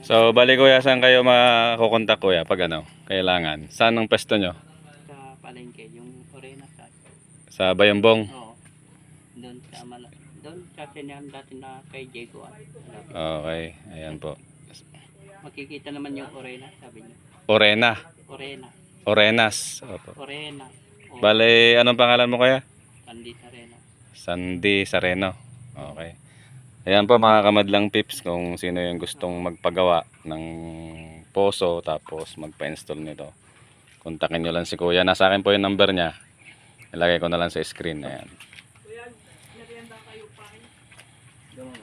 So, bali kuya, saan kayo makukontak kuya pag ano, kailangan? Saan ang pwesto nyo? Sa palengke, yung Orena sa. Sa Bayambong? Oo. Doon sa doon sa sinahan dati na kay Diego. Okay, ayan po. Makikita naman yung Orena, sabi niya. Orena. Orena. Orenas. Opo. Orena. O, Bali, anong pangalan mo kuya? Pandit Arena. Sandy Sareno. Okay. Ayan po mga kamadlang pips kung sino yung gustong magpagawa ng poso tapos magpa-install nito. Kontakin nyo lang si kuya. Nasa akin po yung number niya. Ilagay ko na lang sa screen. Ayan. Doon,